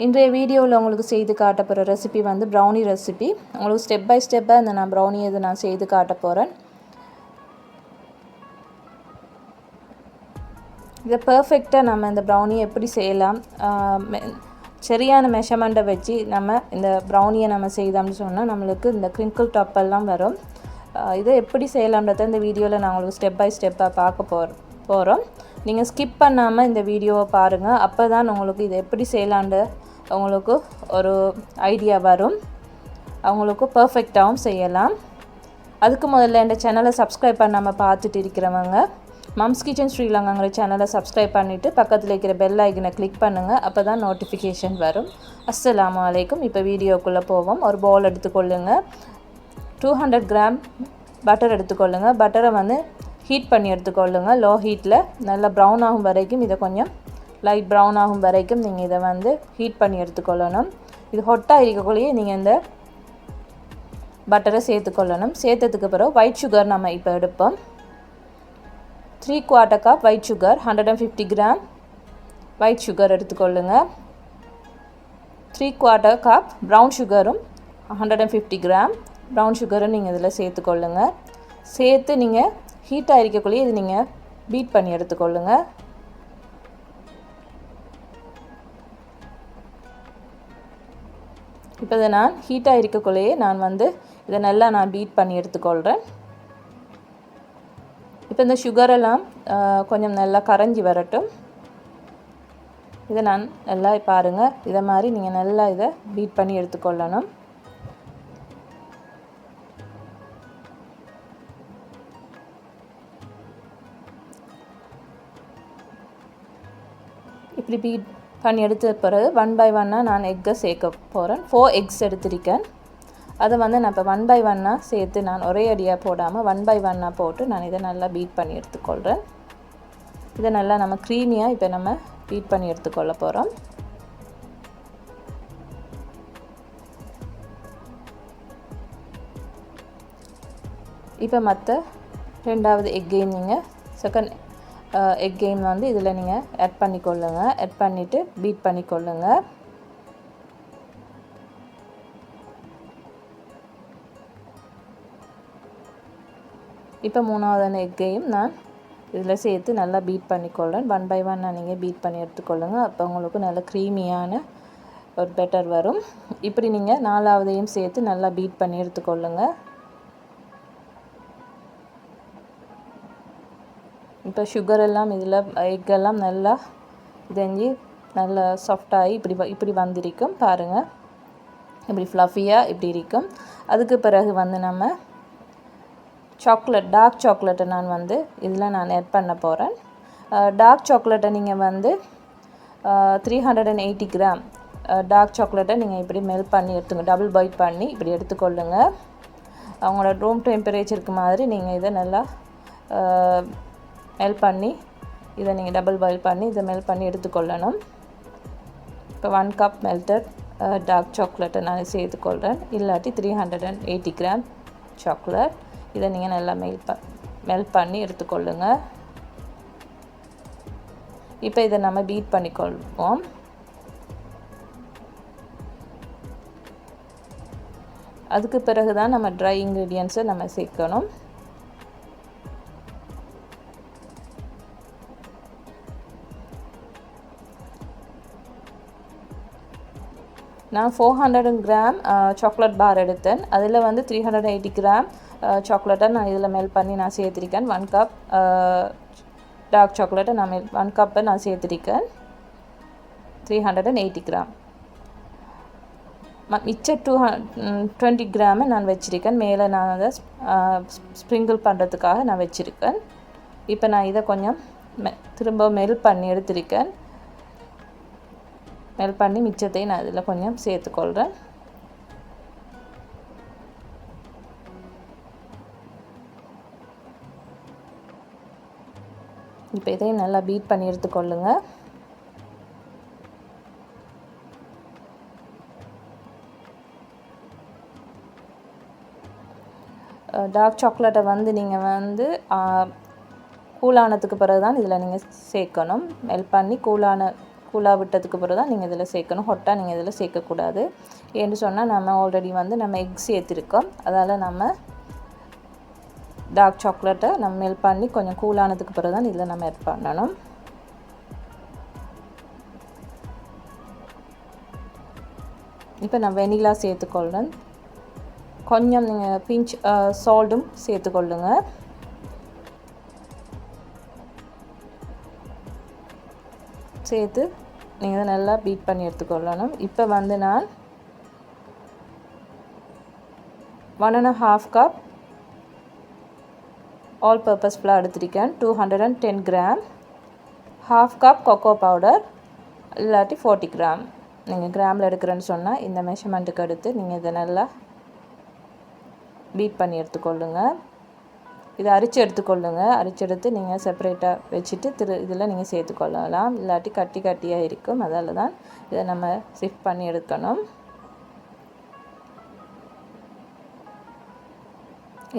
இன்றைய வீடியோவில் உங்களுக்கு செய்து காட்ட போகிற ரெசிபி வந்து ப்ரௌனி ரெசிபி. உங்களுக்கு ஸ்டெப் பை ஸ்டெப்பாக இந்த நான் ப்ரௌனி இதை நான் செய்து காட்ட போகிறேன். இதை பர்ஃபெக்டாக நம்ம இந்த ப்ரௌனியை எப்படி செய்யலாம், சரியான மெஷர்மெண்ட்டை வச்சு நம்ம இந்த ப்ரௌனியை நம்ம செய்தோம்னு சொன்னால் நம்மளுக்கு இந்த கிரிங்கிள் டாப்பெல்லாம் வரும். இதை எப்படி செய்யலாம்ன்றத இந்த வீடியோவில் நான் உங்களுக்கு ஸ்டெப் பை ஸ்டெப்பாக பார்க்க போகிறோம். நீங்கள் ஸ்கிப் பண்ணாமல் இந்த வீடியோவை பாருங்கள். அப்போ தான் உங்களுக்கு இதை எப்படி செய்யலான்னு உங்களுக்கு ஒரு ஐடியா வரும். அவங்களுக்கு பர்ஃபெக்டாகவும் செய்யலாம். அதுக்கு முதல்ல இந்த சேனலை சப்ஸ்கிரைப் பண்ணாமல் பார்த்துட்டு இருக்கிறவங்க மம்ஸ் கிச்சன் ஸ்ரீலங்காங்கிற சேனலை சப்ஸ்கிரைப் பண்ணிவிட்டு பக்கத்தில் இருக்கிற பெல் ஐக்கனை கிளிக் பண்ணுங்கள். அப்போ தான் நோட்டிஃபிகேஷன் வரும். அஸ்ஸலாமு அலைக்கும். இப்போ வீடியோக்குள்ளே போவோம். ஒரு பவுல் எடுத்துக்கொள்ளுங்க. 200 கிராம் பட்டர் எடுத்துக்கொள்ளுங்க. பட்டரை வந்து ஹீட் பண்ணி எடுத்துக்கொள்ளுங்க. லோ ஹீட்டில் நல்லா ப்ரௌன் ஆகும் வரைக்கும், இதை கொஞ்சம் லைட் ப்ரௌன் ஆகும் வரைக்கும் நீங்கள் இதை வந்து ஹீட் பண்ணி எடுத்துக்கொள்ளணும். இது ஹொட்டாக இருக்கக்குள்ளேயே நீங்கள் இந்த பட்டரை சேர்த்துக்கொள்ளணும். சேர்த்ததுக்கு பிறகு ஒயிட் சுகர் நம்ம இப்போ எடுப்போம். 3/4 cup white sugar, 150 gram white sugar எடுத்துக்கொள்ளுங்க. 3/4 கப் ப்ரௌன் சுகரும் 150 கிராம் ப்ரௌன் சுகரும் நீங்கள் இதில் சேர்த்துக்கொள்ளுங்க. சேர்த்து நீங்கள் ஹீட்டாக இருக்கக்குள்ளேயே இது நீங்கள் பீட் பண்ணி எடுத்துக்கொள்ளுங்க. இப்போ இதை நான் ஹீட்டாக இருக்கக்குள்ளேயே நான் வந்து இதை நல்லா நான் பீட் பண்ணி எடுத்துக்கொள்கிறேன். இப்போ இந்த சுகரெல்லாம் கொஞ்சம் நல்லா கரைஞ்சி வரட்டும். இதை நான் நல்லா பாருங்கள், இதை மாதிரி நீங்கள் நல்லா இதை பீட் பண்ணி எடுத்துக்கொள்ளணும். இப்படி பீட் பண்ணி எடுத்த பிறகு 1 by 1 நான் எக்கை சேர்க்க போகிறேன். 4 eggs எடுத்திருக்கேன். அதை வந்து நான் இப்போ 1 by 1 சேர்த்து நான் ஒரே அடியாக போடாமல் 1 by 1 போட்டு நான் இதை நல்லா பீட் பண்ணி எடுத்துக்கொள்கிறேன். இதை நல்லா நம்ம க்ரீமியாக இப்போ நம்ம பீட் பண்ணி எடுத்துக்கொள்ள போகிறோம். இப்போ மற்ற 2வது எக்கையும் நீங்கள் செகண்ட் எக்கையும் வந்து இதில் நீங்கள் ஆட் பண்ணிக்கொள்ளுங்க. ஆட் பண்ணிவிட்டு பீட் பண்ணிக்கொள்ளுங்க. இப்போ 3வது எக்கையும் நான் இதில் சேர்த்து நல்லா பீட் பண்ணிக்கொள்கிறேன். 1 by 1 நீங்கள் பீட் பண்ணி எடுத்துக்கொள்ளுங்க. அப்போ உங்களுக்கு நல்ல க்ரீமியான ஒரு பெட்டர் வரும். இப்படி நீங்கள் 4வதையும் சேர்த்து நல்லா பீட் பண்ணி எடுத்துக்கொள்ளுங்க. இப்போ சுகர் எல்லாம் இதில் எக்கெல்லாம் நல்லா இதஞ்சி நல்லா சாஃப்டாகி இப்படி வந்திருக்கும் பாருங்கள். இப்படி ஃப்ளஃபியாக இப்படி இருக்கும். அதுக்கு பிறகு வந்து நம்ம டார்க் சாக்லேட்டை நான் வந்து இதில் நான் ஆட் பண்ண போகிறேன். டார்க் சாக்லேட்டை நீங்கள் வந்து 380 கிராம் டார்க் சாக்லேட்டை நீங்கள் இப்படி மெல்ட் பண்ணி எடுத்துங்க. டபுள் பாயில் பண்ணி இப்படி எடுத்துக்கொள்ளுங்க. அவங்களோட ரூம் டெம்பரேச்சருக்கு மாதிரி நீங்கள் இதை நல்லா மெல்ட் பண்ணி இதை நீங்கள் டபுள் பாயில் பண்ணி இதை மெல்ட் பண்ணி எடுத்துக்கொள்ளணும். இப்போ 1 கப் மெல்டட் டார்க் சாக்லேட்டை நான் சேர்த்துக்கொள்கிறேன். இல்லாட்டி 380 கிராம் சாக்லேட். இதை நீங்கள் நல்லா மெல்ட் பண்ணி எடுத்துக்கொள்ளுங்க. இப்போ இதை நம்ம பீட் பண்ணிக்கொள்வோம். அதுக்கு பிறகு தான் நம்ம ட்ரை இன்க்ரீடியன்ட்ஸை நம்ம சேர்க்கணும். நான் 400 கிராம் சாக்லேட் பார் எடுத்தேன். அதில் வந்து 380 கிராம் சாக்லேட்டை நான் இதில் மெல்ட் பண்ணி நான் சேர்த்துருக்கேன். 1 கப் டார்க் சாக்லேட்டை நான் 1 கப்பை நான் சேர்த்துருக்கேன். 380 கிராம் மிச்ச 220 கிராமை நான் வச்சுருக்கேன். மேலே நான் அதை ஸ்ப்ரிங்கிள் பண்ணுறதுக்காக நான் வச்சுருக்கேன். இப்போ நான் இதை கொஞ்சம் திரும்ப மெல்ட் பண்ணி எடுத்திருக்கேன். மெல்ட் பண்ணி மிச்சத்தையும் நான் இதில் கொஞ்சம் சேர்த்துக்கொள்கிறேன். இப்போ இதையும் நல்லா பீட் பண்ணி எடுத்துக்கொள்ளுங்க. டார்க் சாக்லேட்டை வந்து நீங்கள் வந்து கூலானதுக்கு பிறகு தான் இதில் நீங்கள் சேர்க்கணும். மெல்ட் பண்ணி கூலாக விட்டதுக்கு பிறகு தான் நீங்கள் இதில் சேர்க்கணும். ஹொட்டாக நீங்கள் இதில் சேர்க்கக்கூடாது. ஏன்னு சொன்னால் நம்ம ஆல்ரெடி வந்து நம்ம எக் சேர்த்துருக்கோம். அதால் நம்ம டார்க் சாக்லேட்டை நம்ம மெல்ட் பண்ணி கொஞ்சம் கூலானதுக்கு பிறகு தான் இதில் நம்ம ஆட் பண்ணணும். இப்போ நான் வெனிலா சேர்த்துக்கொள்கிறேன். கொஞ்சம் நீங்கள் பிஞ்ச் சால்ட்டும் சேர்த்துக்கொள்ளுங்க. சேர்த்து நீங்கள் நல்லா பீட் பண்ணி எடுத்துக்கொள்ளணும். இப்போ வந்து நான் 1.5 கப் ஆல் பர்பஸ் ஃப்ளார் எடுத்திருக்கேன். 210 கிராம். 1/2 கப் கொக்கோ பவுடர் இல்லாட்டி 40 கிராம். நீங்கள் கிராமில் எடுக்கிறேன்னு சொன்னால் இந்த மெஷர்மெண்ட்டுக்கு எடுத்து நீங்கள் இதை நல்லா பீட் பண்ணி எடுத்துக்கொள்ளுங்க. இதை அரிச்சு எடுத்துக்கொள்ளுங்க. அரிச்சு எடுத்து நீங்கள் செப்பரேட்டாக வச்சுட்டு இதில் நீங்கள் சேர்த்துக்கொள்ளலாம். இல்லாட்டி கட்டியாக இருக்கும். அதால் தான் இதை நம்ம ஷிஃப்ட் பண்ணி எடுக்கணும்.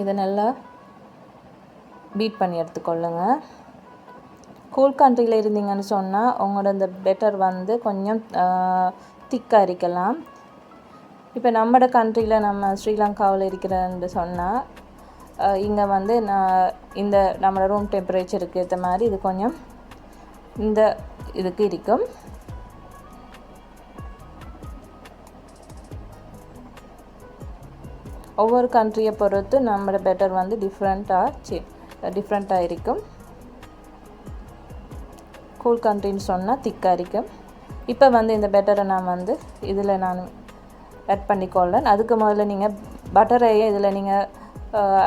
இதை நல்லா பீட் பண்ணி எடுத்துக்கொள்ளுங்க. கூல் கண்ட்ரியில் இருந்தீங்கன்னு சொன்னால் உங்களோட இந்த பெட்டர் வந்து கொஞ்சம் திக்காக இருக்கலாம். இப்போ நம்மளோட கண்ட்ரியில் நம்ம ஸ்ரீலங்காவில் இருக்கிறன்னு சொன்னால் இங்கே வந்து இந்த நம்மளோட ரூம் டெம்பரேச்சருக்கு ஏற்ற மாதிரி இது கொஞ்சம் இந்த இதுக்கு இருக்கும். ஒவ்வொரு கண்ட்ரியை பொறுத்து நம்மளோட பெட்டர் வந்து டிஃப்ரெண்ட்டாக இருக்கும். கூல் கண்ட்ரின்னு சொன்னால் திக்காக இருக்கும். இப்போ வந்து இந்த பெட்டரை நான் வந்து இதில் நான் ஆட் பண்ணிக்கொள்ளேன். அதுக்கு முதல்ல நீங்கள் பட்டரையே இதில் நீங்கள்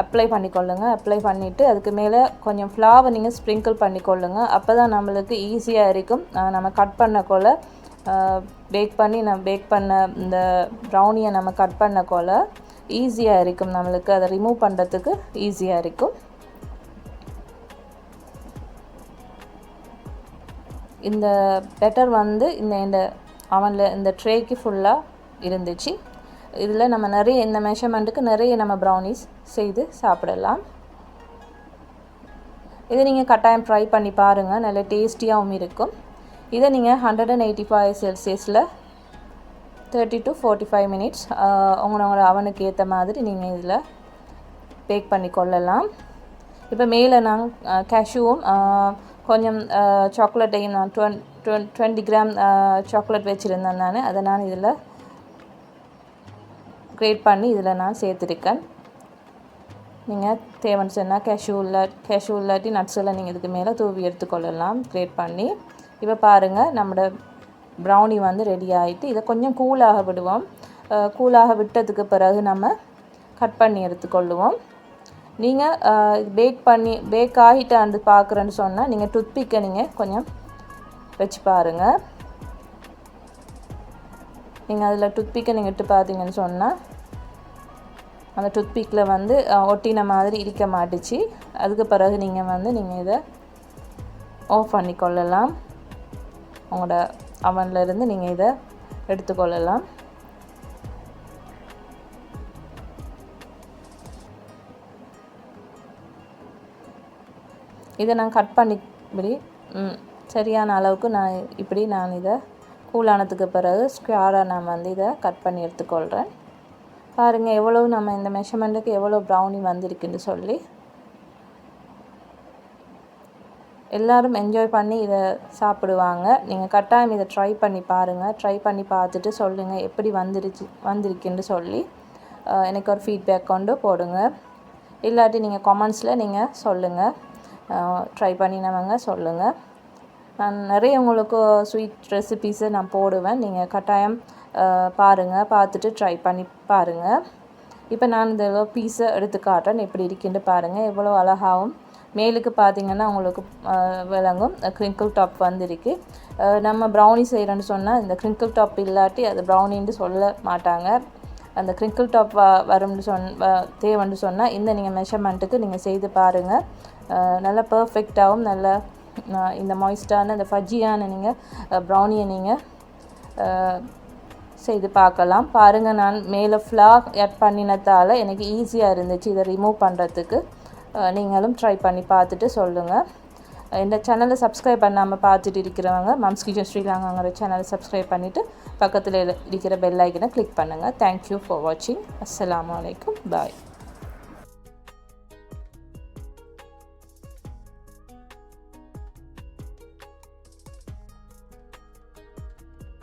அப்ளை பண்ணிக்கொள்ளுங்க. அப்ளை பண்ணிவிட்டு அதுக்கு மேலே கொஞ்சம் ஃப்ளாவை நீங்கள் ஸ்ப்ரிங்கிள் பண்ணிக்கொள்ளுங்க. அப்போ தான் நம்மளுக்கு ஈஸியாக இருக்கும். நம்ம கட் பண்ணக்கொள்ள பேக் பண்ண இந்த ப்ரௌனியை நம்ம கட் பண்ணக்கொள்ள ஈஸியாக இருக்கும். நம்மளுக்கு அதை ரிமூவ் பண்ணுறதுக்கு ஈஸியாக இருக்கும். இந்த பெட்டர் வந்து இந்த அவனில் இந்த ட்ரேக்கு ஃபுல்லாக இருந்துச்சு. இதில் நம்ம இந்த மெஷர்மெண்ட்டுக்கு நிறைய நம்ம ப்ரௌனிஸ் செய்து சாப்பிடலாம். இதை நீங்கள் கட்டாயம் ட்ரை பண்ணி பாருங்கள். நல்ல டேஸ்டியாகவும் இருக்கும். இதை நீங்கள் 185 செல்சியஸில் 30 to 45 மினிட்ஸ் உங்களோட அவனுக்கு ஏற்ற மாதிரி நீங்கள் இதில் பேக் பண்ணி கொள்ளலாம். இப்போ மேலே நான் கேஷ்யூவும் கொஞ்சம் சாக்லேட்டையும் நான் 20 கிராம் சாக்லேட் வச்சுருந்தேன் நான். அதை நான் இதில் கிரேட் பண்ணி இதில் நான் சேர்த்துருக்கேன். நீங்கள் தேவைன்னு சொன்னால் கேஷ்யூ இல்லாட்டி நட்ஸ் எல்லாம் நீங்கள் இதுக்கு மேலே தூவி எடுத்துக்கொள்ளலாம் கிரேட் பண்ணி. இப்போ பாருங்கள் நம்மளோட ப்ரௌனி வந்து ரெடி ஆகிட்டு இதை கொஞ்சம் கூலாக விடுவோம். கூலாக விட்டதுக்கு பிறகு நம்ம கட் பண்ணி எடுத்துக்கொள்ளுவோம். நீங்கள் பேக் ஆகிட்டான்னு பார்க்குறேன்னு சொன்னால் நீங்கள் டூத்பிக்கை நீங்கள் கொஞ்சம் வச்சு பாருங்கள். நீங்கள் அதில் டூத்பிக்கை நீங்கள் இட்டு பார்த்தீங்கன்னு சொன்னால் அந்த டூத்பிக்கில் வந்து ஒட்டின மாதிரி இருக்க மாட்டுச்சு. அதுக்கு பிறகு நீங்கள் இதை ஆஃப் பண்ணிக்கொள்ளலாம். உங்களோட அவன்லேருந்து நீங்கள் இதை எடுத்துக்கொள்ளலாம். இதை நான் கட் பண்ணி சரியான அளவுக்கு நான் இதை கூலானதுக்கு பிறகு ஸ்கொயராக நான் வந்து இதை கட் பண்ணி எடுத்துக்கொள்கிறேன். பாருங்கள் எவ்வளோ நம்ம இந்த மெஷர்மெண்ட்டுக்கு எவ்வளோ ப்ரௌனி வந்திருக்குன்னு சொல்லி. எல்லோரும் என்ஜாய் பண்ணி இதை சாப்பிடுவாங்க. நீங்கள் கட்டாயம் இதை ட்ரை பண்ணி பாருங்கள். ட்ரை பண்ணி பார்த்துட்டு சொல்லுங்கள் எப்படி வந்திருக்குன்னு சொல்லி எனக்கு ஒரு ஃபீட்பேக் கொண்டு போடுங்க. இல்லாட்டி நீங்கள் கமெண்ட்ஸில் நீங்கள் சொல்லுங்கள். ட்ரை பண்ணினவங்க சொல்லுங்கள். நான் நிறைய உங்களுக்கு ஸ்வீட் ரெசிபீஸை நான் போடுவேன். நீங்கள் கட்டாயம் பாருங்கள். பார்த்துட்டு ட்ரை பண்ணி பாருங்கள். இப்போ நான் இந்த பீஸை எடுத்து காட்டுறேன். எப்படி இருக்குன்னு பாருங்கள். எவ்வளோ அழகாகவும் மேலுக்கு பார்த்தீங்கன்னா உங்களுக்கு விளங்கும் க்ரிங்கிள் டாப் வந்துருக்கு. நம்ம ப்ரௌனி செய்கிறேன்னு சொன்னால் இந்த க்ரிங்கிள் டாப் இல்லாட்டி அது ப்ரௌனின்னு சொல்ல மாட்டாங்க. அந்த க்ரிங்கிள் டாப் தேவைன்னு சொன்னால் இந்த நீங்கள் மெஷர்மெண்ட்டுக்கு நீங்கள் செய்து பாருங்கள். நல்லா பர்ஃபெக்டாகவும் நல்ல இந்த மாய்ஸ்டான இந்த ஃபஜ்ஜியான நீங்கள் ப்ரௌனியை நீங்கள் செய்து பார்க்கலாம். பாருங்கள் நான் மேலே ஃப்ளார் ஆட் பண்ணினதால் எனக்கு ஈஸியாக இருந்துச்சு இதை ரிமூவ் பண்ணுறதுக்கு. நீங்களும் ட்ரை பண்ணி பார்த்துட்டு சொல்லுங்கள். இந்த சேனலை சப்ஸ்கிரைப் பண்ணாமல் பார்த்துட்டு இருக்கிறவங்க மம்ஸ் கிச்சன் ஸ்ரீலங்காங்கிற சேனலை சப்ஸ்கிரைப் பண்ணிவிட்டு பக்கத்தில் இருக்கிற பெல் ஐக்கனை கிளிக் பண்ணுங்கள். தேங்க்யூ ஃபார் வாட்சிங். அஸ்ஸலாமு அலைக்கும். பாய்.